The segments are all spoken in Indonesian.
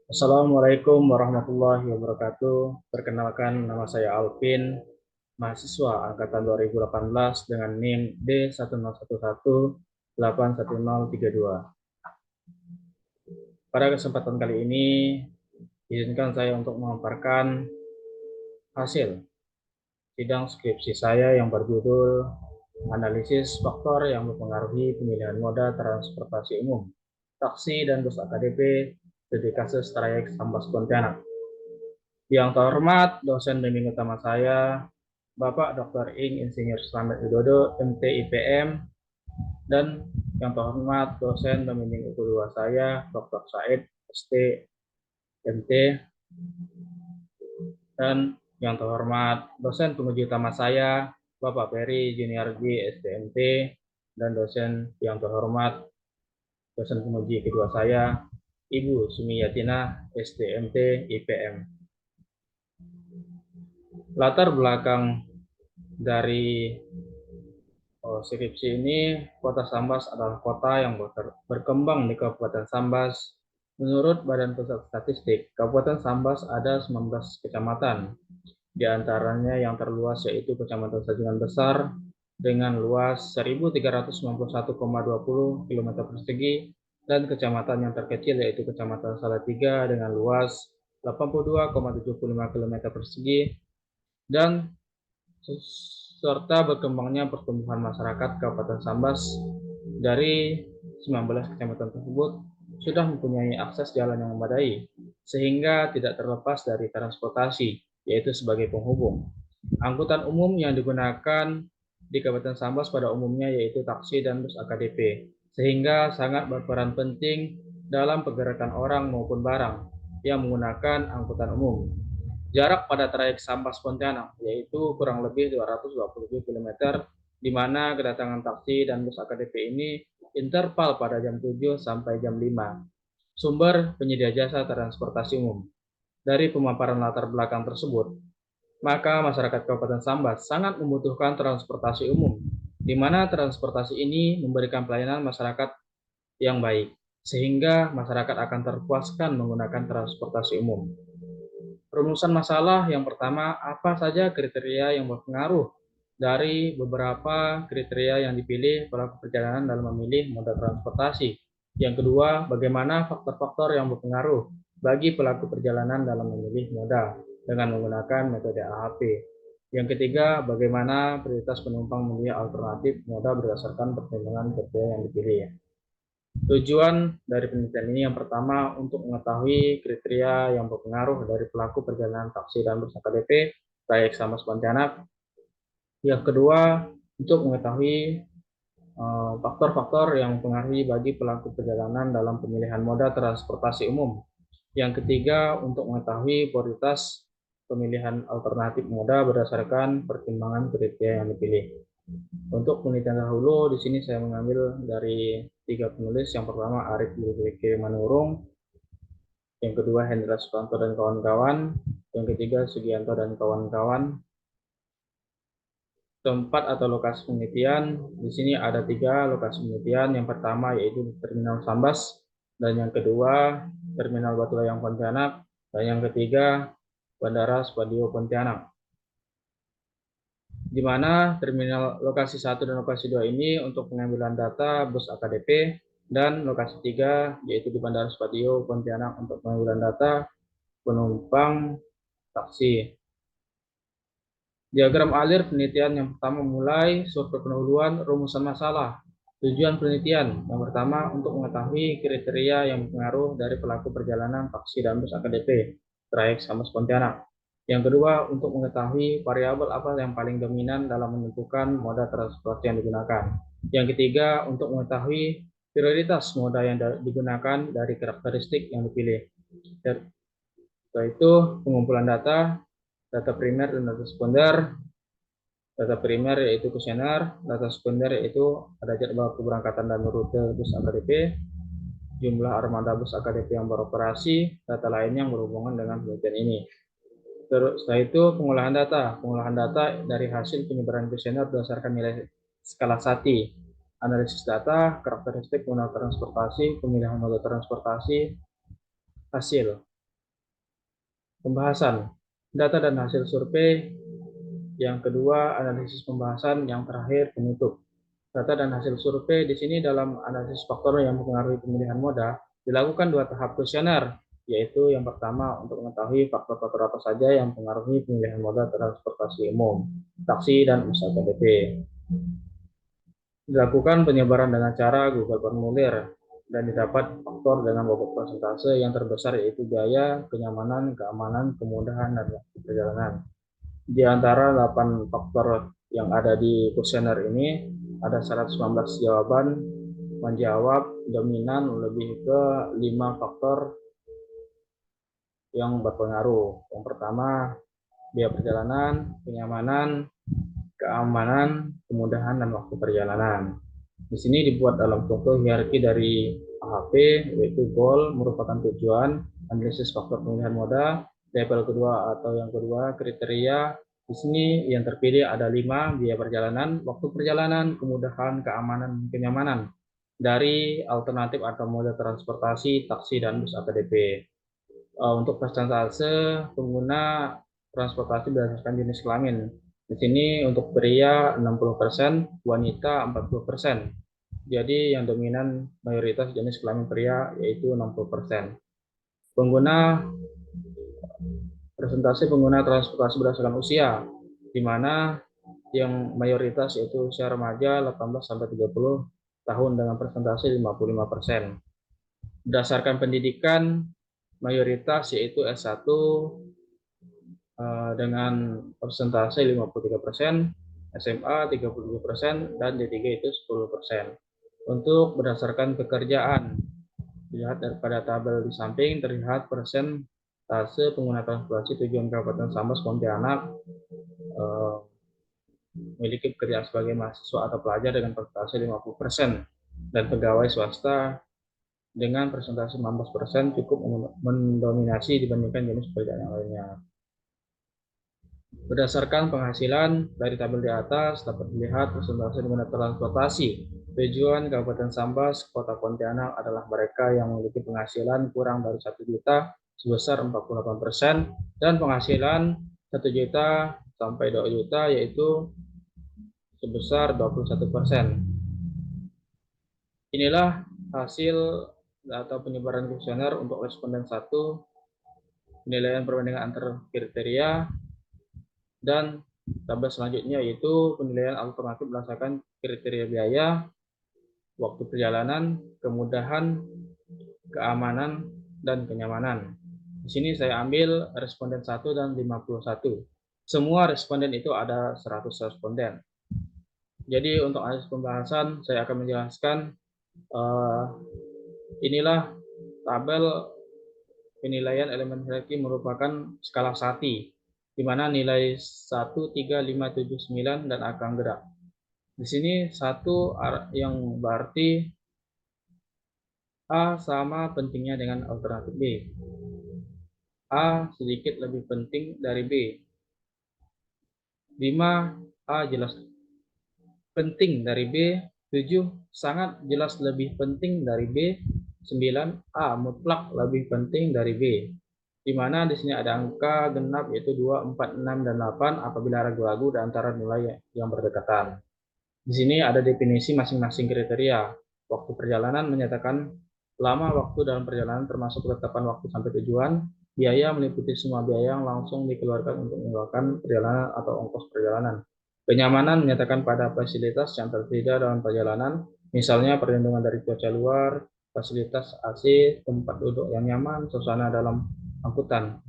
Assalamualaikum warahmatullahi wabarakatuh. Perkenalkan, nama saya Alvin, mahasiswa angkatan 2018 dengan NIM D1011811032. Pada kesempatan kali ini, izinkan saya untuk memaparkan hasil sidang skripsi saya yang berjudul Analisis Faktor yang Mempengaruhi Pemilihan Moda Transportasi Umum, Taksi dan Bus AKDP, studi kasus trayek Sambas Pontianak. Yang terhormat dosen bimbing utama saya, Bapak Dr. Ing Insinyur Slamet Widodo, MT IPM, dan yang terhormat dosen pembimbing kedua saya, Dr. Said ST MT, dan yang terhormat dosen penguji utama saya, Bapak Peri Junior G STMT, dan dosen yang terhormat dosen penguji kedua saya, Ibu Sumiyatina STMT IPM. Latar belakang dari skripsi ini, Kota Sambas adalah kota yang berkembang di Kabupaten Sambas. Menurut Badan Pusat Statistik, Kabupaten Sambas ada 19 kecamatan. Di antaranya yang terluas yaitu Kecamatan Sajungan Besar dengan luas 1.391,20 km persegi, dan kecamatan yang terkecil yaitu Kecamatan Salatiga dengan luas 82,75 km persegi, dan serta berkembangnya pertumbuhan masyarakat Kabupaten Sambas. Dari 19 kecamatan tersebut sudah mempunyai akses jalan yang memadai, sehingga tidak terlepas dari transportasi, yaitu sebagai penghubung. Angkutan umum yang digunakan di Kabupaten Sambas pada umumnya yaitu taksi dan bus AKDP, sehingga sangat berperan penting dalam pergerakan orang maupun barang yang menggunakan angkutan umum. Jarak pada trayek Sambas Pontianak yaitu kurang lebih 220 km, di mana kedatangan taksi dan bus AKDP ini interval pada jam 7 sampai jam 5. Sumber penyedia jasa transportasi umum. Dari pemaparan latar belakang tersebut, maka masyarakat Kabupaten Sambas sangat membutuhkan transportasi umum, di mana transportasi ini memberikan pelayanan masyarakat yang baik, sehingga masyarakat akan terpuaskan menggunakan transportasi umum. Rumusan masalah yang pertama, apa saja kriteria yang berpengaruh dari beberapa kriteria yang dipilih pelaku perjalanan dalam memilih moda transportasi. Yang kedua, bagaimana faktor-faktor yang berpengaruh bagi pelaku perjalanan dalam memilih moda dengan menggunakan metode AHP. Yang ketiga, bagaimana prioritas penumpang memilih alternatif moda berdasarkan pertimbangan kriteria yang dipilih. Tujuan dari penelitian ini yang pertama untuk mengetahui kriteria yang berpengaruh dari pelaku perjalanan taksi dan bus AKDP, trayek Sambas Pontianak. Yang kedua, untuk mengetahui faktor-faktor yang mempengaruhi bagi pelaku perjalanan dalam pemilihan moda transportasi umum. Yang ketiga, untuk mengetahui prioritas pemilihan alternatif moda berdasarkan pertimbangan kriteria yang dipilih. Untuk penelitian dahulu, di sini saya mengambil dari 3 penulis. Yang pertama Arif Lutfi Manurung, yang kedua Hendra Sutanto dan kawan-kawan, yang ketiga Sugianto dan kawan-kawan. Tempat atau lokasi penelitian, di sini ada 3 lokasi penelitian. Yang pertama yaitu Terminal Sambas, dan yang kedua Terminal Batulayang Pontianak, dan yang ketiga Bandara Spadio Pontianak. Di mana terminal lokasi 1 dan lokasi 2 ini untuk pengambilan data bus AKDP, dan lokasi 3 yaitu di Bandara Spadio Pontianak untuk pengambilan data penumpang taksi. Diagram alir penelitian yang pertama mulai survei pendahuluan, rumusan masalah. Tujuan penelitian yang pertama untuk mengetahui kriteria yang berpengaruh dari pelaku perjalanan taksi dan bus AKDP, trayek Sambas Pontianak. Yang kedua, untuk mengetahui variabel apa yang paling dominan dalam menentukan moda transportasi yang digunakan. Yang ketiga, untuk mengetahui prioritas moda yang digunakan dari karakteristik yang dipilih. Setelah itu, pengumpulan data primer dan data sekunder. Data primer yaitu kuesioner, data sekunder yaitu ada jadwal keberangkatan dan rute bus AKDP, jumlah armada bus AKDP yang beroperasi, data lainnya yang berhubungan dengan penelitian ini. Terus setelah itu pengolahan data dari hasil penyebaran kuesioner berdasarkan nilai skala Sati. analisis data, karakteristik moda transportasi, pemilihan moda transportasi, hasil. Pembahasan data dan hasil survei. Yang kedua, analisis pembahasan. Yang terakhir, penutup. Data dan hasil survei di sini dalam analisis faktor yang mempengaruhi pemilihan moda dilakukan 2 tahap kuesioner, yaitu yang pertama untuk mengetahui faktor-faktor apa saja yang mempengaruhi pemilihan moda transportasi umum, taksi dan usaha KDP. Dilakukan penyebaran dengan cara Google Formulir dan didapat faktor dengan bobot persentase yang terbesar yaitu biaya, kenyamanan, keamanan, kemudahan, dan waktu perjalanan. Di antara 8 faktor yang ada di kuesioner ini, ada 119 jawaban menjawab dominan lebih ke 5 faktor yang berpengaruh. Yang pertama, biaya perjalanan, kenyamanan, keamanan, kemudahan, dan waktu perjalanan. Di sini dibuat dalam contoh hierarki dari AHP, yaitu goal merupakan tujuan, analisis faktor pemilihan moda, level kedua atau yang kedua kriteria. Di sini yang terpilih ada 5, biaya perjalanan, waktu perjalanan, kemudahan, keamanan, kenyamanan dari alternatif atau moda transportasi, taksi, dan bus APDP. Untuk persentase pengguna transportasi berdasarkan jenis kelamin. Di sini untuk pria 60%, wanita 40%. Jadi yang dominan mayoritas jenis kelamin pria yaitu 60%. Pengguna presentasi pengguna transportasi berdasarkan usia, di mana yang mayoritas yaitu usia remaja 18 sampai 30 tahun dengan presentasi 55%. Berdasarkan pendidikan mayoritas yaitu S1 dengan persentase 53%, SMA 37%, dan D3 itu 10%. Untuk berdasarkan pekerjaan, dilihat daripada tabel di samping terlihat persentase pengguna transportasi tujuan Kabupaten Sambas Pontianak memiliki pekerjaan sebagai mahasiswa atau pelajar dengan persentase 50% dan pegawai swasta dengan persentase 16% cukup mendominasi dibandingkan jenis pekerjaan yang lainnya. Berdasarkan penghasilan dari tabel di atas dapat dilihat persentase pengguna transportasi tujuan Kabupaten Sambas, Kota Pontianak adalah mereka yang memiliki penghasilan kurang dari 1 juta sebesar 48% dan penghasilan 1 juta sampai 2 juta yaitu sebesar 21%. Inilah hasil atau penyebaran kuesioner untuk responden 1, penilaian perbandingan antar kriteria, dan tabel selanjutnya yaitu penilaian alternatif berdasarkan kriteria biaya, waktu perjalanan, kemudahan, keamanan, dan kenyamanan. Di sini saya ambil responden 1 dan 51. Semua responden itu ada 100 responden. Jadi untuk analisis pembahasan saya akan menjelaskan inilah tabel penilaian elemen hierarki merupakan skala Sati, di mana nilai 1, 3, 5, 7, 9, dan akan gerak. Di sini 1 yang berarti A sama pentingnya dengan alternatif B. A sedikit lebih penting dari B. 5, A jelas penting dari B. 7, sangat jelas lebih penting dari B. 9, A mutlak lebih penting dari B. Di mana di sini ada angka genap yaitu 2, 4, 6, dan 8 apabila ragu-ragu di antara nilai yang berdekatan. Di sini ada definisi masing-masing kriteria. Waktu perjalanan menyatakan lama waktu dalam perjalanan termasuk ketetapan waktu sampai tujuan. Biaya meliputi semua biaya yang langsung dikeluarkan untuk melakukan perjalanan atau ongkos perjalanan. Kenyamanan menyatakan pada fasilitas yang tersedia dalam perjalanan, misalnya perlindungan dari cuaca luar, fasilitas AC, tempat duduk yang nyaman, suasana dalam angkutan.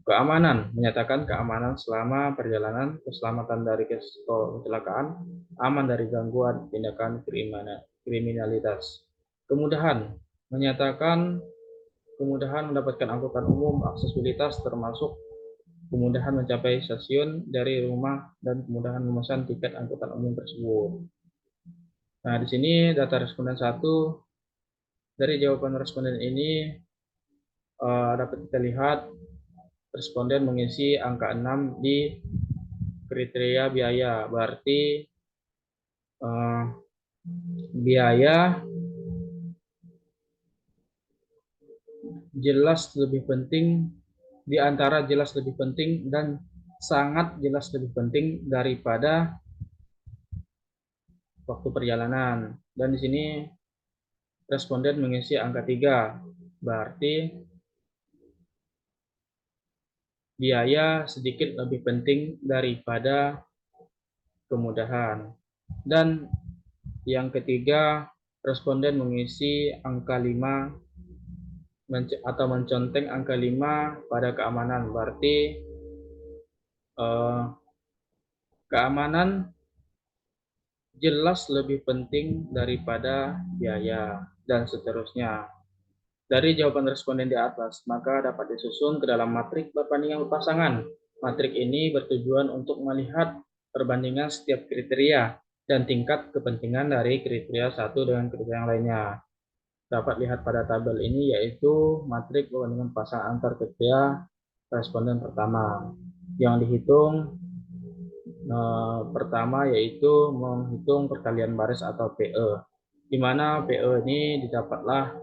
Keamanan menyatakan keamanan selama perjalanan, keselamatan dari kecelakaan, aman dari gangguan tindakan kriminalitas. Kemudahan menyatakan kemudahan mendapatkan angkutan umum, aksesibilitas termasuk kemudahan mencapai stasiun dari rumah dan kemudahan memesan tiket angkutan umum tersebut. Nah, di sini data responden 1 dari jawaban responden ini dapat kita lihat responden mengisi angka 6 di kriteria biaya, berarti biaya jelas lebih penting, di antara jelas lebih penting dan sangat jelas lebih penting daripada waktu perjalanan. Dan di sini responden mengisi angka 3, berarti biaya sedikit lebih penting daripada kemudahan. Dan yang ketiga, responden mengisi angka 5 atau menconteng angka 5 pada keamanan, berarti keamanan jelas lebih penting daripada biaya, dan seterusnya. Dari jawaban responden di atas, maka dapat disusun ke dalam matrik perbandingan pasangan. Matrik ini bertujuan untuk melihat perbandingan setiap kriteria dan tingkat kepentingan dari kriteria satu dengan kriteria yang lainnya. Dapat lihat pada tabel ini, yaitu matrik perbandingan pasangan antar kriteria responden pertama. Yang dihitung pertama yaitu menghitung perkalian baris atau PE, di mana PE ini didapatlah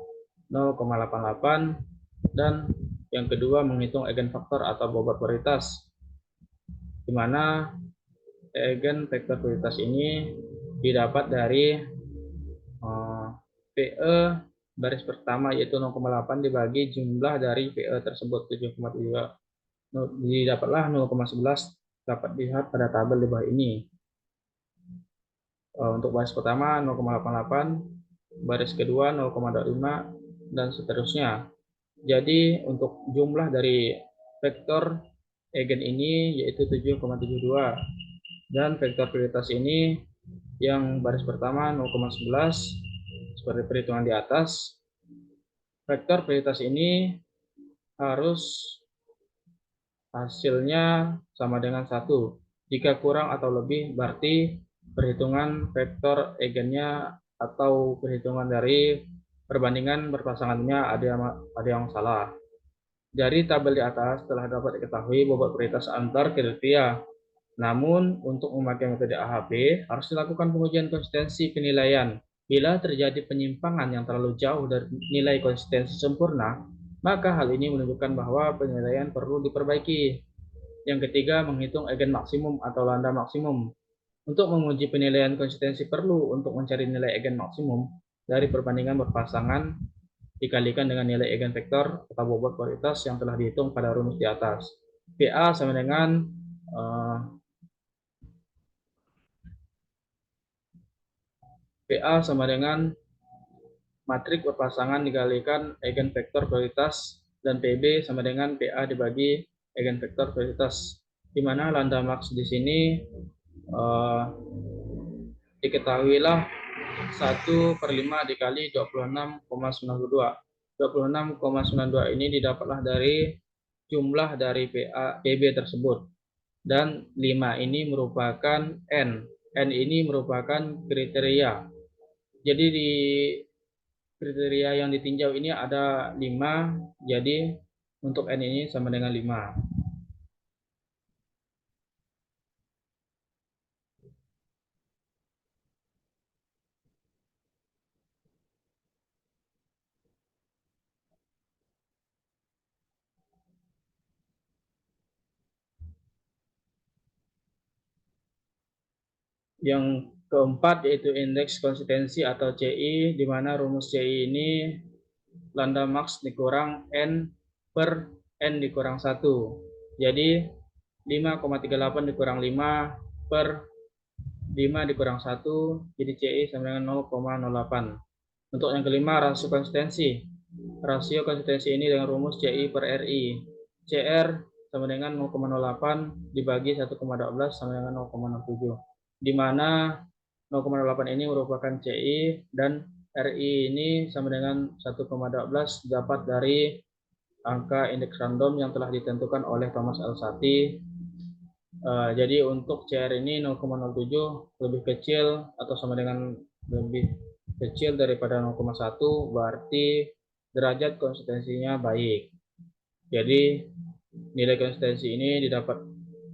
0,88, dan yang kedua menghitung eigenfaktor atau bobot prioritas, di mana eigenvektor prioritas ini didapat dari PE baris pertama yaitu 0,8 dibagi jumlah dari PE tersebut 7,3, didapatlah 0,11, dapat dilihat pada tabel di bawah ini. Untuk baris pertama 0,88, baris kedua 0,25, dan seterusnya. Jadi untuk jumlah dari vektor eigen ini yaitu 7,72, dan vektor prioritas ini yang baris pertama 0,11 seperti perhitungan di atas. Vektor prioritas ini harus hasilnya sama dengan 1. Jika kurang atau lebih, berarti perhitungan vektor eigennya atau perhitungan dari perbandingan berpasangannya ada yang salah. Dari tabel di atas telah dapat diketahui bobot prioritas antar kriteria. Namun, untuk memakai metode AHP, harus dilakukan pengujian konsistensi penilaian. Bila terjadi penyimpangan yang terlalu jauh dari nilai konsistensi sempurna, maka hal ini menunjukkan bahwa penilaian perlu diperbaiki. Yang ketiga, menghitung eigen maksimum atau lambda maksimum. Untuk menguji penilaian konsistensi perlu untuk mencari nilai eigen maksimum dari perbandingan berpasangan dikalikan dengan nilai eigenvektor atau bobot prioritas yang telah dihitung pada rumus di atas. PA sama dengan PA sama dengan matrik berpasangan dikalikan eigenvektor prioritas, dan PB sama dengan PA dibagi eigenvektor prioritas, di mana lambda max di sini diketahuilah 1/5 dikali 26,92. 26,92 ini didapatlah dari jumlah dari PB tersebut, dan 5 ini merupakan N. N ini merupakan kriteria. Jadi di kriteria yang ditinjau ini ada 5, jadi untuk N ini sama dengan 5. Yang keempat yaitu indeks konsistensi atau CI, di mana rumus CI ini lambda max dikurang N per N dikurang 1. Jadi 5,38 dikurang 5 per 5 dikurang 1, jadi CI sama dengan 0,08. Untuk yang kelima, rasio konsistensi. Rasio konsistensi ini dengan rumus CI per RI. CR sama dengan 0,08 dibagi 1,12 sama dengan 0,07. Di mana 0,08 ini merupakan CI dan RI ini sama dengan 1,12 dapat dari angka indeks random yang telah ditentukan oleh Thomas Alzati. Jadi untuk CR ini 0,07 lebih kecil atau sama dengan lebih kecil daripada 0,1, berarti derajat konsistensinya baik. Jadi nilai konsistensi ini didapat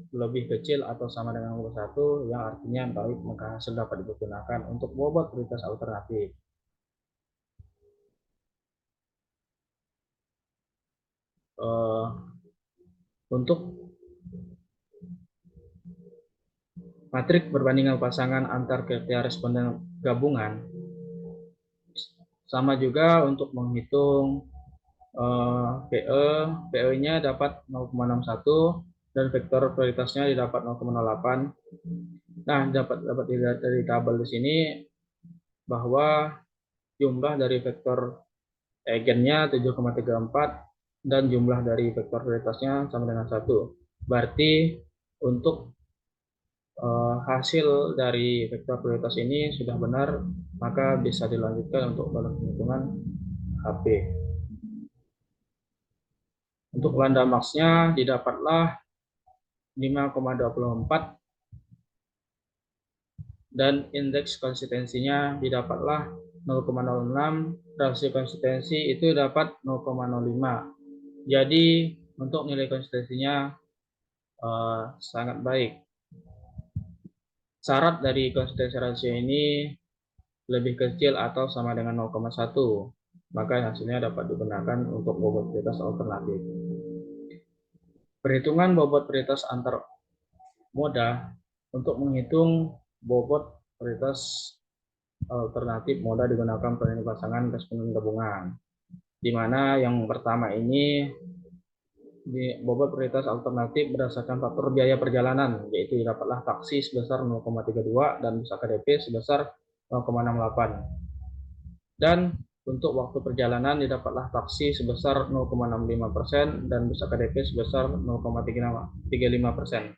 lebih kecil atau sama dengan 1, yang artinya baik, maka hasil dapat digunakan untuk bobot prioritas alternatif. Untuk matrik perbandingan pasangan antar kriteria responden gabungan, sama juga untuk menghitung PE-nya dapat 0,61 dan vektor prioritasnya didapat 0,08. Nah, dapat dilihat dari tabel di sini bahwa jumlah dari vektor eigennya 7,34 dan jumlah dari vektor prioritasnya sama dengan 1. Berarti untuk hasil dari vektor prioritas ini sudah benar, maka bisa dilanjutkan untuk dalam penghitungan HP. Untuk lambda max-nya didapatlah 5,24 dan indeks konsistensinya didapatlah 0,06, rasio konsistensi itu dapat 0,05. Jadi untuk nilai konsistensinya sangat baik. Syarat dari konsistensi rasio ini lebih kecil atau sama dengan 0,1, maka hasilnya dapat digunakan untuk bobot prioritas alternatif. Perhitungan bobot prioritas antar moda. Untuk menghitung bobot prioritas alternatif moda digunakan perbandingan pasangan responden gabungan, di mana yang pertama ini bobot prioritas alternatif berdasarkan faktor biaya perjalanan, yaitu didapatlah taksi sebesar 0,32 dan bus AKDP sebesar 0,68. Dan untuk waktu perjalanan didapatlah taksi sebesar 0,65% dan bus AKDP sebesar 0,35%.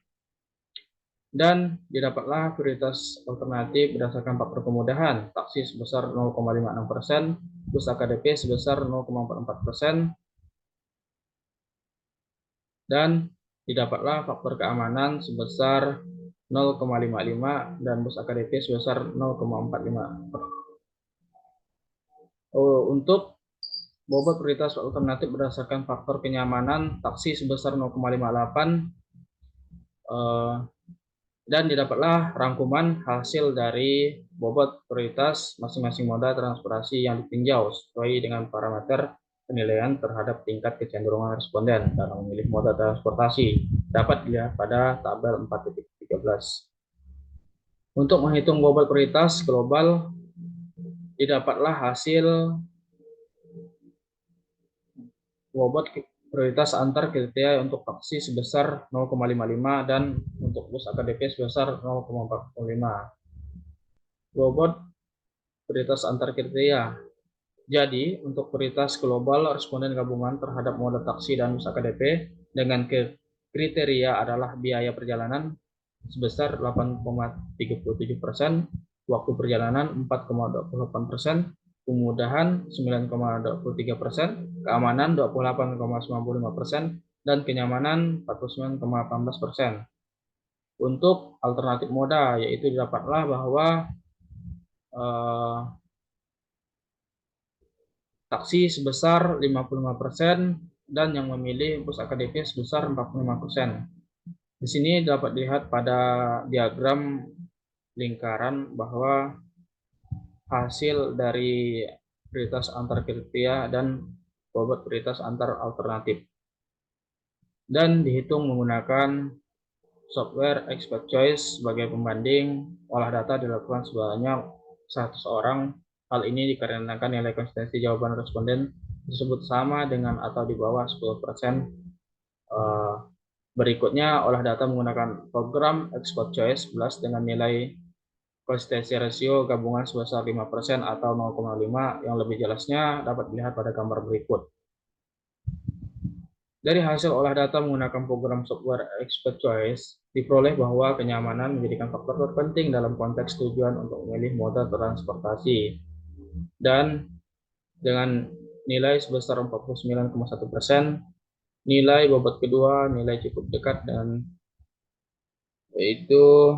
Dan didapatlah prioritas alternatif berdasarkan faktor kemudahan, taksi sebesar 0,56%, bus AKDP sebesar 0,44%, dan didapatlah faktor keamanan sebesar 0,55 dan bus AKDP sebesar 0,45. Untuk bobot prioritas alternatif berdasarkan faktor kenyamanan, taksi sebesar 0,58, dan didapatlah rangkuman hasil dari bobot prioritas masing-masing moda transportasi yang ditinjau sesuai dengan parameter penilaian terhadap tingkat kecenderungan responden dalam memilih moda transportasi, dapat dilihat pada tabel 4.13. Untuk menghitung bobot prioritas global, didapatlah hasil bobot prioritas antar kriteria untuk taksi sebesar 0,55 dan untuk bus AKDP sebesar 0,45. Bobot prioritas antar kriteria. Jadi, untuk prioritas global responden gabungan terhadap moda taksi dan bus AKDP dengan kriteria adalah biaya perjalanan sebesar 8,37%, waktu perjalanan 4,28%, kemudahan 9,23%, keamanan 28,95%, dan kenyamanan 49,18%. Untuk alternatif moda, yaitu didapatlah bahwa taksi sebesar 55% dan yang memilih bus AKDP sebesar 45%. Di sini dapat dilihat pada diagram lingkaran bahwa hasil dari prioritas antar kriteria dan bobot prioritas antar alternatif, dan dihitung menggunakan software Expert Choice sebagai pembanding. Olah data dilakukan sebanyak 100 orang. Hal ini dikarenakan nilai konsistensi jawaban responden tersebut sama dengan atau di bawah 10%. Berikutnya, olah data menggunakan program Expert Choice Plus dengan nilai konsistensi rasio gabungan sebesar 5% atau 0,5. Yang lebih jelasnya dapat dilihat pada gambar berikut. Dari hasil olah data menggunakan program software Expert Choice, diperoleh bahwa kenyamanan menjadikan faktor terpenting dalam konteks tujuan untuk memilih moda transportasi. Dan dengan nilai sebesar 49,1%, nilai bobot kedua nilai cukup dekat, dan yaitu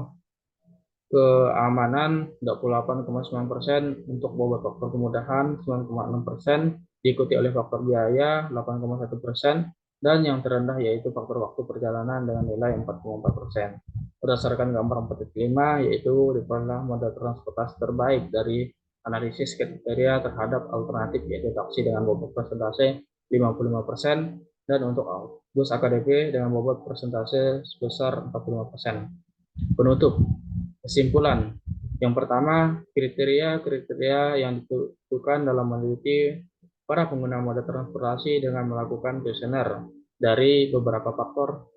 keamanan 28,9%, untuk bobot faktor kemudahan 9,6%, diikuti oleh faktor biaya 8,1%, dan yang terendah yaitu faktor waktu perjalanan dengan nilai 4,4%. Berdasarkan gambar 4.5, yaitu diperoleh moda transportasi terbaik dari analisis kriteria terhadap alternatif yaitu taksi dengan bobot persentase 55% dan untuk bus AKDP dengan bobot persentase sebesar 45%. Penutup. Kesimpulan. Yang pertama, kriteria-kriteria yang ditentukan dalam meneliti para pengguna moda transportasi dengan melakukan kuesioner dari beberapa faktor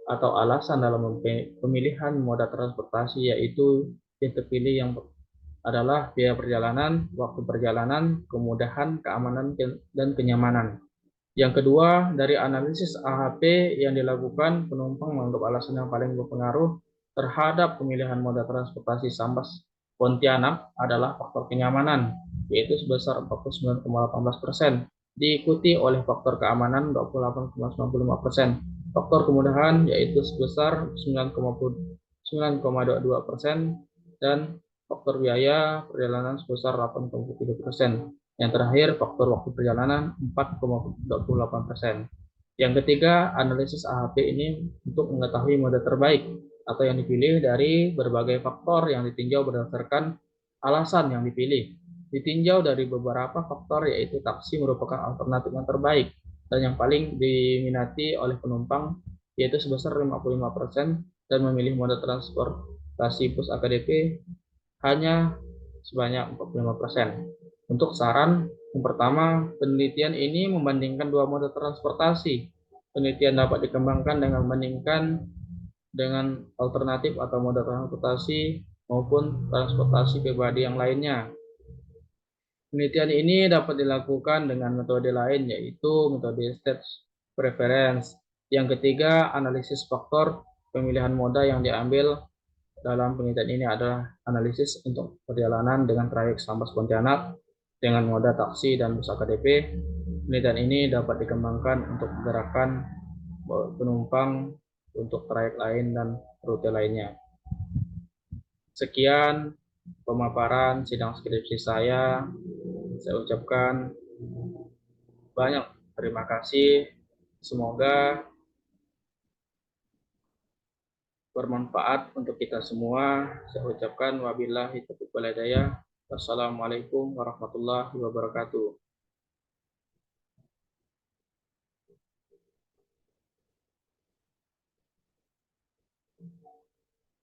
atau alasan dalam pemilihan moda transportasi, yaitu yang terpilih yang adalah biaya perjalanan, waktu perjalanan, kemudahan, keamanan, dan kenyamanan. Yang kedua, dari analisis AHP yang dilakukan, penumpang menganggap alasan yang paling berpengaruh terhadap pemilihan moda transportasi Sambas Pontianak adalah faktor kenyamanan, yaitu sebesar 49,18%, diikuti oleh faktor keamanan 28,95%, faktor kemudahan yaitu sebesar 9,22%, dan faktor biaya perjalanan sebesar 8,3%. Yang terakhir, faktor waktu perjalanan 4,28%. Yang ketiga, analisis AHP ini untuk mengetahui mode terbaik atau yang dipilih dari berbagai faktor yang ditinjau berdasarkan alasan yang dipilih. Ditinjau dari beberapa faktor, yaitu taksi merupakan alternatif yang terbaik dan yang paling diminati oleh penumpang, yaitu sebesar 55%, dan memilih mode transportasi bus AKDP hanya sebanyak 45%. Untuk saran, yang pertama, penelitian ini membandingkan dua moda transportasi. Penelitian dapat dikembangkan dengan membandingkan dengan alternatif atau moda transportasi maupun transportasi pribadi yang lainnya. Penelitian ini dapat dilakukan dengan metode lain, yaitu metode state preference. Yang ketiga, analisis faktor pemilihan moda yang diambil dalam penelitian ini adalah analisis untuk perjalanan dengan trayek Sambas Pontianak dengan moda taksi dan bus AKDP. Penelitian ini dapat dikembangkan untuk gerakan penumpang untuk trayek lain dan rute lainnya. Sekian pemaparan sidang skripsi saya. Saya ucapkan banyak terima kasih. Semoga bermanfaat untuk kita semua. Saya ucapkan wabillahi taufiq wal hidayah. Wassalamualaikum warahmatullahi wabarakatuh.